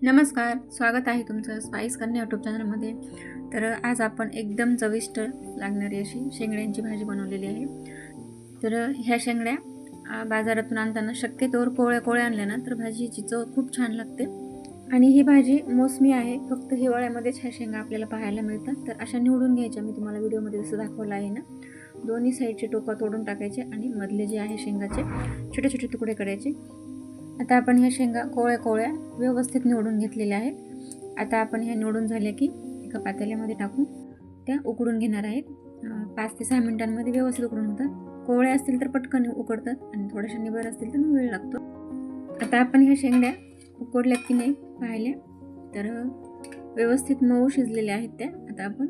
नमस्कार, स्वागत आहे तुमचं स्पाइस कन्या यूट्यूब चॅनलमध्ये. तर आज आपण एकदम चविष्ट लागणारी अशी शेंगड्यांची भाजी बनवलेली आहे. तर ह्या शेंगड्या बाजारातून आणताना शक्यतोवर कोवळ्या आणल्या ना तर भाजीची चव खूप छान लागते. आणि ही भाजी मोसमी आहे, फक्त हिवाळ्यामध्येच ह्या शेंगा आपल्याला पाहायला मिळतात. तर अशा निवडून घ्यायच्या, मी तुम्हाला व्हिडिओमध्ये जसं दाखवलं आहे ना. दोन्ही साईडचे टोकं तोडून टाकायचे आणि मधले जे आहे शेंगाचे छोटे छोटे तुकडे करायचे. आता आपण ह्या शेंगा कोवळ्या व्यवस्थित निवडून घेतलेल्या आहेत. आता आपण ह्या निवडून झाल्या की एका पातेल्यामध्ये टाकून त्या उकडून घेणार आहेत. 5 ते 6 मिनिटांमध्ये व्यवस्थित उकडून होतात. कोवळ्या असतील तर पटकन उकडतात आणि थोड्याशा निबर असतील तर मग वेळ लागतो. आता आपण ह्या शेंगड्या उकडल्यात की नाही पाहिल्या, तर व्यवस्थित मऊ शिजलेल्या आहेत त्या. आता आपण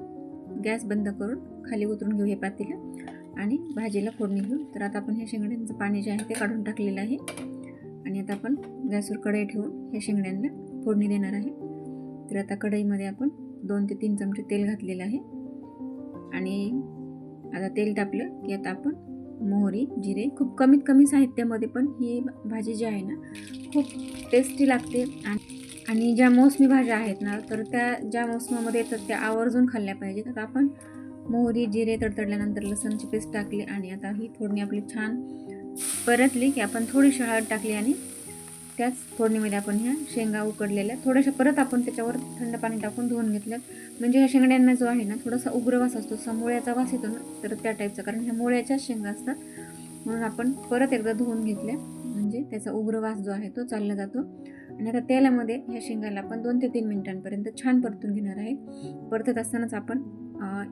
गॅस बंद करून खाली उतरून घेऊ हे पातेलं आणि भाजीला फोडणी घेऊ. तर आता आपण ह्या शेंगड्यांचं पाणी जे आहे ते काढून टाकलेलं आहे आणि आता आपण गॅसवर कढई ठेवून ह्या शेंगड्यांना फोडणी देणार आहे. तर आता कढईमध्ये आपण 2 ते 3 चमचे तेल घातलेलं आहे आणि आता तेल तापलं की आता आपण मोहरी, जिरे, खूप कमी साहित्यामध्ये पण ही भाजी जी आहे ना खूप टेस्टी लागते. आणि ज्या मोसमी भाज्या आहेत ना, तर त्या ज्या मोसमामध्ये येतात त्या आवर्जून खाल्ल्या पाहिजेत. आता आपण मोहरी, जिरे तडतडल्यानंतर लसणची पेस्ट टाकली आणि आता ही फोडणी आपली छान परतली की आपण थोडीशी हळद टाकली आणि त्याच फोडणीमध्ये आपण ह्या शेंगा उकडलेल्या थोड्याशा परत आपण त्याच्यावर थंड पाणी टाकून धुवून घेतल्यात. म्हणजे ह्या शेंगड्यांना जो आहे ना थोडासा उग्र वास असतो, समोळ्याचा वास येतो ना, तर त्या टाईपचा, कारण ह्या मोळ्याच्याच शेंगा असतात. म्हणून आपण परत एकदा धुवून घेतल्या म्हणजे त्याचा उग्र वास जो आहे तो चालला जातो. आणि आता तेलामध्ये ह्या शेंगाला आपण 2 ते 3 मिनिटांपर्यंत छान परतून घेणार आहे. परतत असतानाच आपण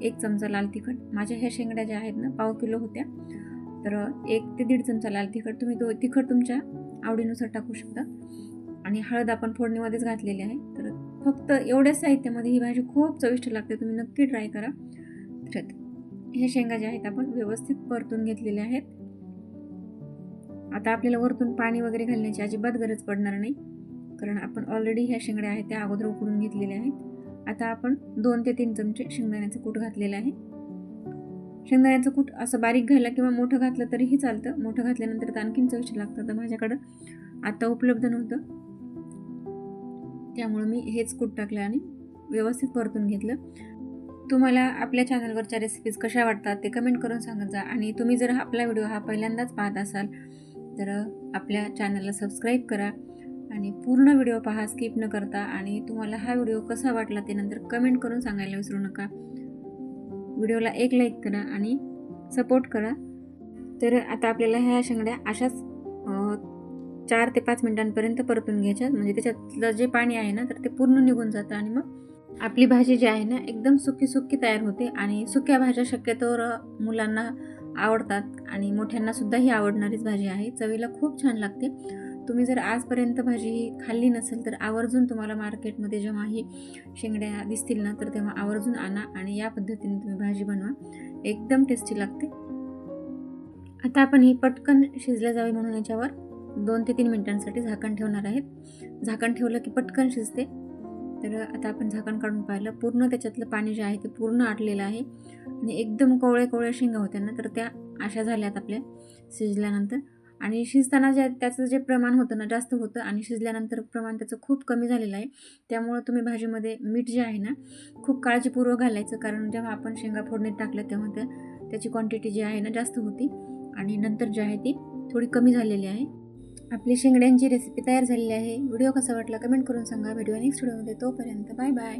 1 चमचा लाल तिखट, माझ्या ह्या शेंगड्या ज्या आहेत ना पाव किलो होत्या, तर 1 ते 1.5 चमचा लाल तिखट, तुम्ही तो तिखट तुमच्या आवडीनुसार टाकू शकता. आणि हळद आपण फोडणीमध्येच घातलेली आहे. तर फक्त एवढ्याच साहित्यामध्ये ही भाजी खूप चविष्ट लागते, तुम्ही नक्की ट्राय करा. तर ह्या शेंगा ज्या आहेत आपण व्यवस्थित परतून घेतलेल्या आहेत. आता आपल्याला वरतून पाणी वगैरे घालण्याची अजिबात गरज पडणार नाही, कारण आपण ऑलरेडी ह्या शेंगड्या आहेत त्या अगोदर उकडून घेतलेल्या आहेत. आता आपण 2 ते 3 चमचे शेंगदाण्याचं कूट घातलेलं आहे. शेंगदाण्याचं कूट असं बारीक घायला किंवा मोठं घातलं तरीही चालतं. मोठं घातल्यानंतर तर आणखीन चविष्ट लागतं. तर माझ्याकडं आता उपलब्ध नव्हतं, त्यामुळे मी हेच कूट टाकलं आणि व्यवस्थित परतून घेतलं. तुम्हाला आपल्या चॅनलवरच्या रेसिपीज कशा वाटतात ते कमेंट करून सांगत जा. आणि तुम्ही जर आपला व्हिडिओ हा पहिल्यांदाच पाहत असाल तर आपल्या चॅनलला सबस्क्राईब करा आणि पूर्ण व्हिडिओ पहा, स्किप न करता. आणि तुम्हाला हा व्हिडिओ कसा वाटला ते नंतर कमेंट करून सांगायला विसरू नका. व्हिडिओला एक लाईक करा आणि सपोर्ट करा. तर आता आपल्याला ह्या शेंगड्या अशाच 4 ते 5 मिनिटांपर्यंत परतून घ्यायच्या, म्हणजे त्याच्यातलं जे पाणी आहे ना तर ते पूर्ण निघून जातं आणि मग आपली भाजी जी आहे ना एकदम सुकी तयार होते. आणि सुक्या भाज्या शक्यतोवर मुलांना आवडतात आणि मोठ्यांनासुद्धा ही आवडणारीच भाजी आहे. चवीला खूप छान लागते. तुम्ही जर आजपर्यंत भाजी ही खाल्ली नसेल तर आवर्जून तुम्हाला मार्केटमध्ये जेव्हा ही शेंगड्या दिसतील ना तर तेव्हा आवर्जून आणा आणि या पद्धतीने तुम्ही भाजी बनवा, एकदम टेस्टी लागते. आता आपण ही पटकन शिजल्या जावी म्हणून याच्यावर 2 ते 3 मिनिटांसाठी झाकण ठेवणार आहेत. झाकण ठेवलं की पटकन शिजते. तर आता आपण झाकण काढून पाहिलं, पूर्ण त्याच्यातलं पाणी जे आहे ते पूर्ण आटलेलं आहे आणि एकदम कोवळ्या शेंगा होत्या ना तर त्या अशा झाल्यात आपल्या शिजल्यानंतर. आणि शिजताना त्याचं जे प्रमाण होतं ना जास्त होतं आणि शिजल्यानंतर प्रमाण त्याचं खूप कमी झालेलं आहे. त्यामुळं तुम्ही भाजीमध्ये मीठ जे आहे ना खूप काळजीपूर्वक घालायचं, कारण जेव्हा आपण शेंगा फोडणीत टाकल्या तेव्हा त्याची क्वांटिटी जी आहे ना जास्त होती आणि नंतर जी आहे ती थोडी कमी झालेली आहे. आपली शेंगड्यांची रेसिपी तयार झालेली आहे. व्हिडिओ कसा वाटला कमेंट करून सांगा. भेटूया नेक्स्ट व्हिडिओमध्ये. तोपर्यंत बाय बाय.